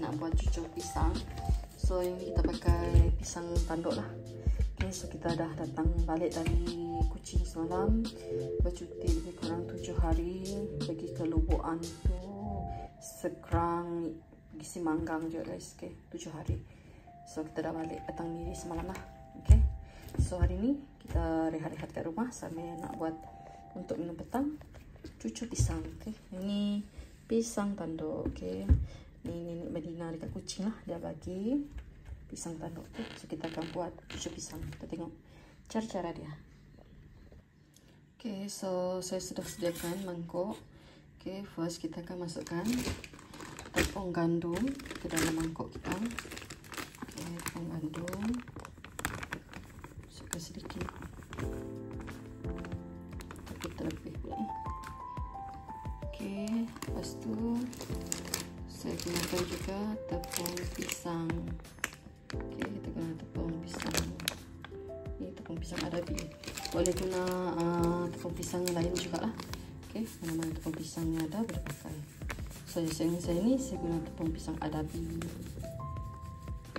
nak buat cucur pisang. So ini kita pakai pisang tanduk lah. Okay, so kita dah datang balik dari Kuching semalam, bercuti lebih kurang 7 hari, pergi ke Lubuan tu, Sekrang, pergi Simanggang juga guys. Okay, 7 hari. So kita dah balik datang ni semalam lah. Okay, so hari ni kita rehat-rehat kat rumah sambil nak buat untuk minum petang cucur pisang. Okay, ini pisang tanduk. Okay, ni Nenek Medina dekat Kuching lah, dia bagi pisang tanduk. Okay, so kita akan buat cucur pisang. Kita tengok cara-cara dia. Okay, so saya sudah sediakan mangkuk. Okay, first kita akan masukkan tepung gandum ke dalam mangkuk kita. Okay, tepung gandum masukkan sedikit, tapi terlebih pula. Okay, lepas tu saya gunakan juga tepung pisang. Okay, kita guna tepung pisang. Ini tepung pisang Adabi. Boleh guna tepung pisang yang lain juga lah. Okay, mana-mana tepung pisang yang ada boleh pakai. So saya ni saya guna tepung pisang Adabi.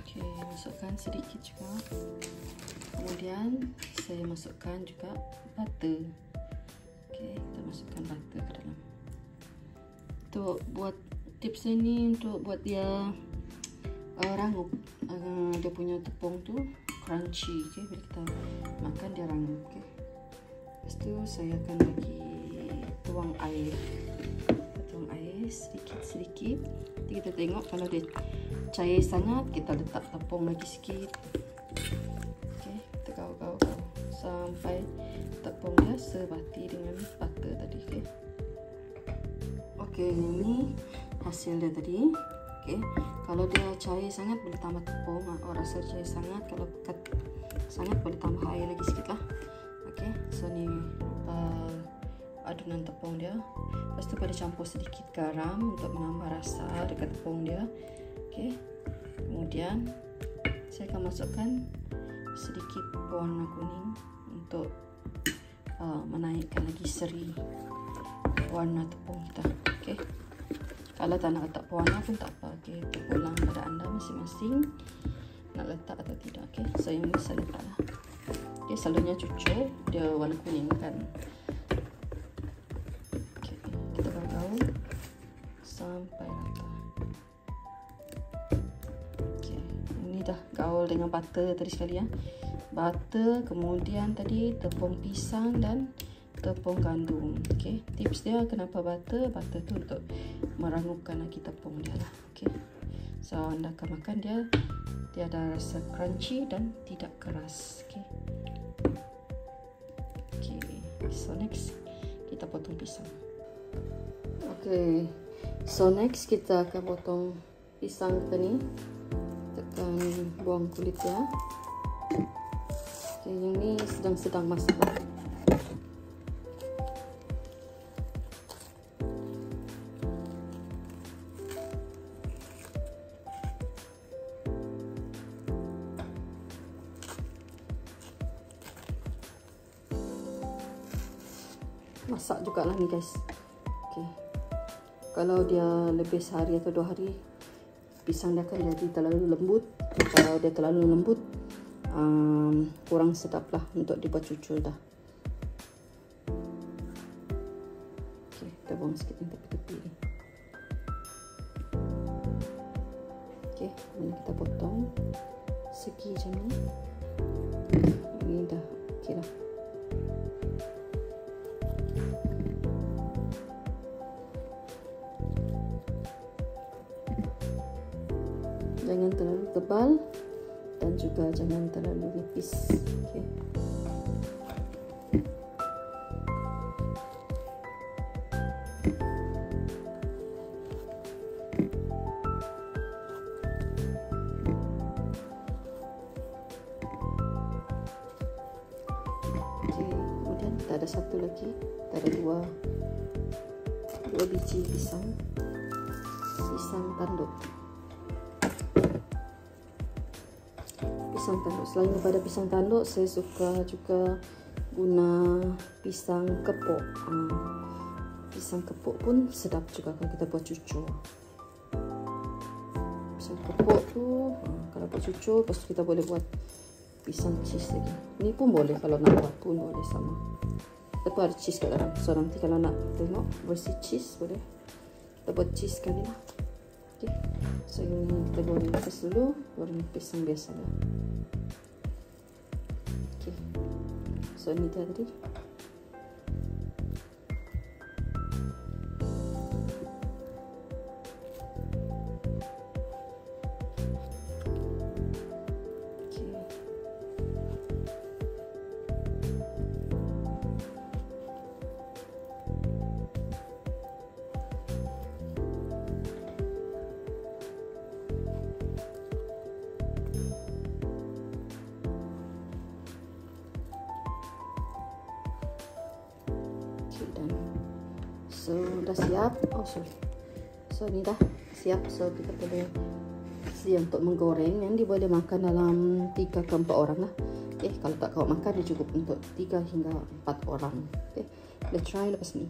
Okay, masukkan sedikit juga. Kemudian saya masukkan juga butter. Okay, kita masukkan butter ke dalam. Untuk buat tips ini untuk buat dia rangup, dia punya tepung tu crunchy. Okay, bila kita makan dia rangup. Okay, lepas tu saya akan bagi tuang air sedikit. Nanti kita tengok kalau dia cair sangat, kita letak tepung lagi sikit. Okay, kita gaul-gaul sampai tepung dia sebati dengan butter tadi. Okay. Okay, ini hasil dia tadi. Okay, kalau dia cair sangat boleh tambah tepung. Kalau rasa cair sangat, kalau pekat sangat boleh tambah air lagi sikit lah. Okay, so ni adunan tepung dia. Lepas tu pada campur sedikit garam untuk menambah rasa dekat tepung dia. Okay, kemudian saya akan masukkan sedikit pewarna kuning untuk menaikkan lagi seri warna tepung kita. Okay, kalau tak nak letak pewarna pun tak apa. Okay, terpulang pada anda masing-masing nak letak atau tidak. Okay, so ini saya letak lah. Okay, selalunya cucur dia warna kuning kan. Okay, kita gaul sampai rata. Okay, ini dah gaul dengan butter tadi sekali ya. Butter, kemudian tadi tepung pisang dan tepung gandum. Okay, tips dia kenapa butter? Butter tu untuk merangupkan lagi tepung dia lah. Okay, so anda akan makan dia ada rasa crunchy dan tidak keras. Okay, so next kita potong pisang. Okay, so next kita akan potong pisang kita ni. Tekan buang kulit ya. Okay, yang ni sedang masak. Masak juga lah ni guys. Okay, kalau dia lebih sehari atau 2 hari, pisang dia akan jadi terlalu lembut. Kalau dia terlalu lembut, kurang sedap lah untuk dibuat cucur dah. Okay, kita buang sikit yang tepi-tepi ni. Okay, ini kita potong segi macam ni. Ini dah okay lah. Jangan terlalu tebal dan juga jangan terlalu nipis. Okay. Kemudian kita ada satu lagi, kita ada dua biji pisang tanduk. Selain daripada pisang tanduk, saya suka juga guna pisang kepok. Pisang kepok pun sedap juga kalau kita buat cucur. pisang kepok tu. Kalau buat cucur, lepas tu kita boleh buat pisang cheese lagi. Ni pun boleh, kalau nak buat pun boleh sama. Tapi ada cheese kat dalam. So nanti kalau nak tengok versi cheese boleh kita buat cheese kali lah. Okay. So ini kita goreng lepas dulu, goreng pisang biasa lah. Okay. So ini dia tadi. So dah siap. Oh sorry. So ni dah siap. So kita boleh siap untuk menggoreng. Yang dia boleh makan dalam 3 ke 4 orang lah. Okay, kalau tak kau makan dia cukup untuk 3 hingga 4 orang. Okay, boleh try lepas ni.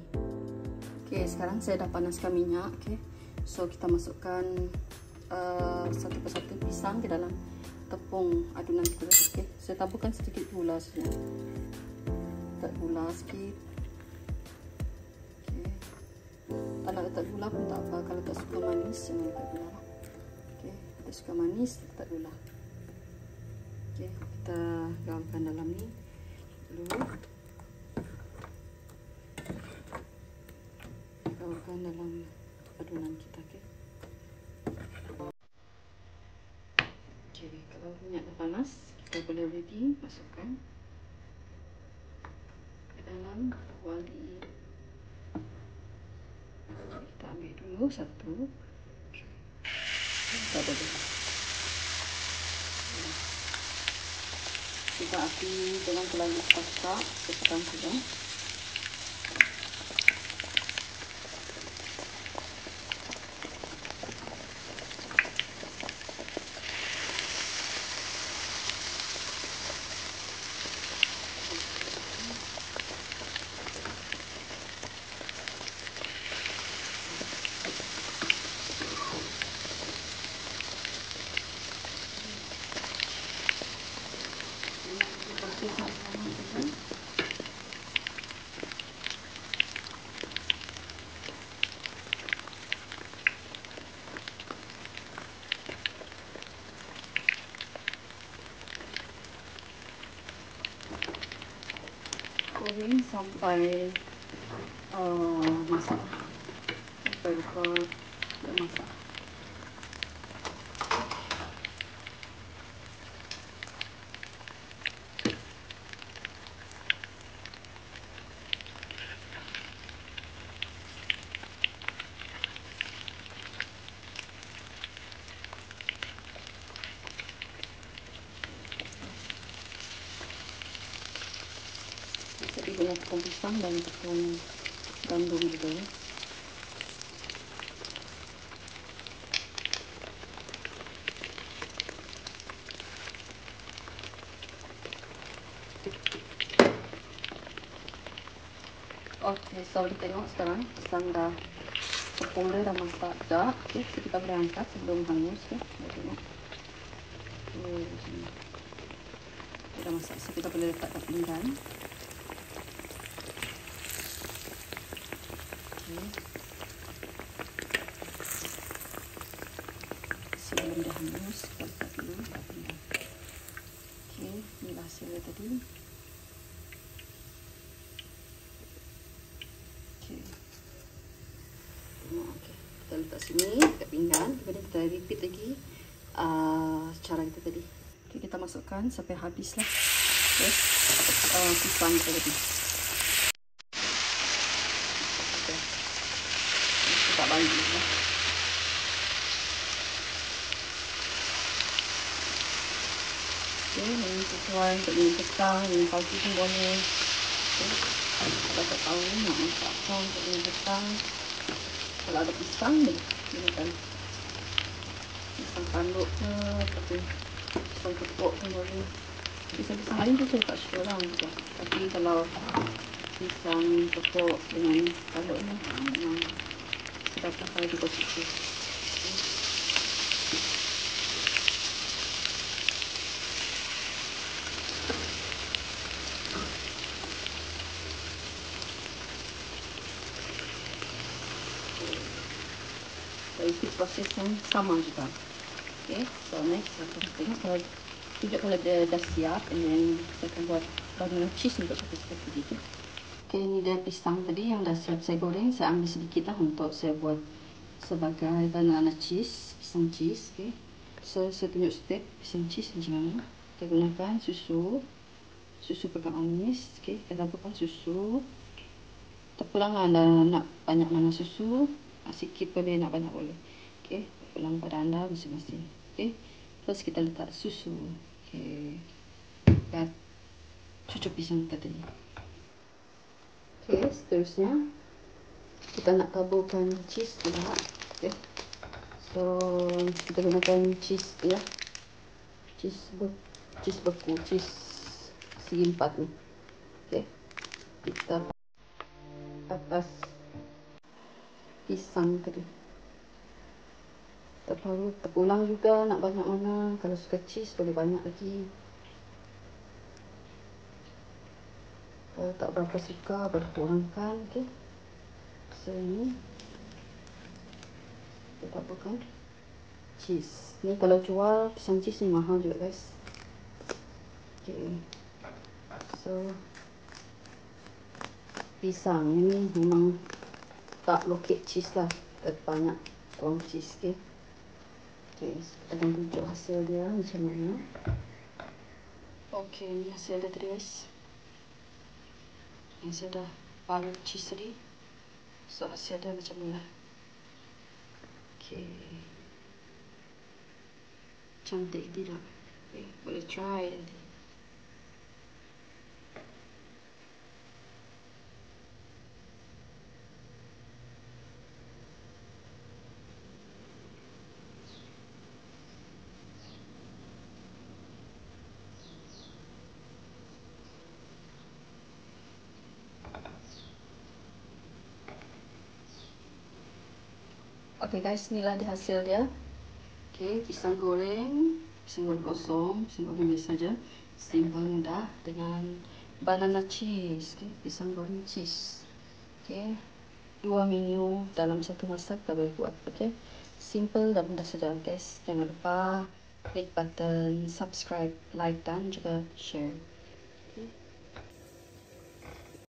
Okay, sekarang saya dah panaskan minyak. Okay, so kita masukkan satu persatu pisang ke dalam tepung adunan kita. Okay, saya taburkan sedikit gula saja. Tak gula sikit. Tak nak letak gula pun tak apa. Kalau tak suka manis, jangan letak gula lah. Okay, kita suka manis, letak gula. Okay, kita gaulkan dalam ni dulu. Gaulkan dalam adunan kita. Okay. Okay, kalau minyak dah panas, kita boleh ready masukkan ke dalam kuali. Kita ambil dulu satu. Kita boleh. Kita api jangan terlalu besar, tekan saja. Goreng sampai masak. Sampai lupa dah masak. Jadi banyak tepung pisang dan tepung gandum juga ya. Oke, so kita tengok sekarang pisang dah tepung dia dah masak dah. Oke, so kita boleh angkat sebelum hangus ya. Kita tengok. Dia dah masak, so kita boleh letak kat pinggan. Sebelum dia hangus, kita letak dulu kat pinggan. Oke, inilah hasilnya tadi. Kita letak sini kat pinggan, kemudian kita repeat lagi cara kita tadi. Okay, kita masukkan sampai habislah pisang kita tadi. Okay. Kita bagi lah. Okay, ini sesuai untuk minum petang, minum pagi pun boleh. Okay. Kalau tak tahu nak masak apa untuk minum petang, kalau ada pisang ni, gunakan pisang tanduk ke, ataupun pisang kepok pun boleh. Pisang-pisang lain tu saya tak suka lah juga. Tapi kalau pisang kepok dengan tanduk ni, memang sedap lah kalau dibuat cuci. proses yang sama juga. Okay, so next kita tengok kalau tunjuk kalau dia dah siap, and then kita akan buat banana cheese untuk kita seperti itu. Okay, ini dia pisang tadi yang dah siap saya goreng. Saya ambil sedikit lah untuk saya buat sebagai banana cheese, pisang cheese. Okay, so saya tunjuk step pisang cheese macam mana. Kita gunakan susu pegang manis. Okay, kita taburkan susu. Terpulang anda nak banyak mana susu, sikit boleh, nak banyak boleh. Okay, terpulang pada anda masing-masing. Okay, terus kita letak susu. Okay, dan cucuk pisang tadi. Okay, seterusnya kita nak taburkan cheese juga. Okay, so kita gunakan cheese ya, cheese beku, cheese segi 4 ni. Okay, kita atas pisang tadi. Terpulang juga nak banyak mana. Kalau suka cheese boleh banyak lagi. Kalau tak berapa suka boleh kurangkan. Okay, so ini kita taburkan cheese. Ni kalau jual pisang cheese ni mahal juga guys. Okay, so pisang ini memang tak lokek cheese lah, banyak tuang cheese. Okay, okay, kita akan tunjuk hasil dia macam mana. Okay, ni hasil dia tadi guys. Yang saya dah parut cheese tadi. So hasil dia macam mana. Okay, cantik tidak? Okay, boleh try nanti. Okay guys, inilah dia hasil dia. Okay, pisang goreng kosong, pisang goreng biasa saja, simple mudah dengan banana cheese. Okay, pisang goreng cheese. Okay, 2 menu dalam satu masak kita boleh buat. Okay, simple dan mudah saja guys. Jangan lupa klik button subscribe, like dan juga share. Okay.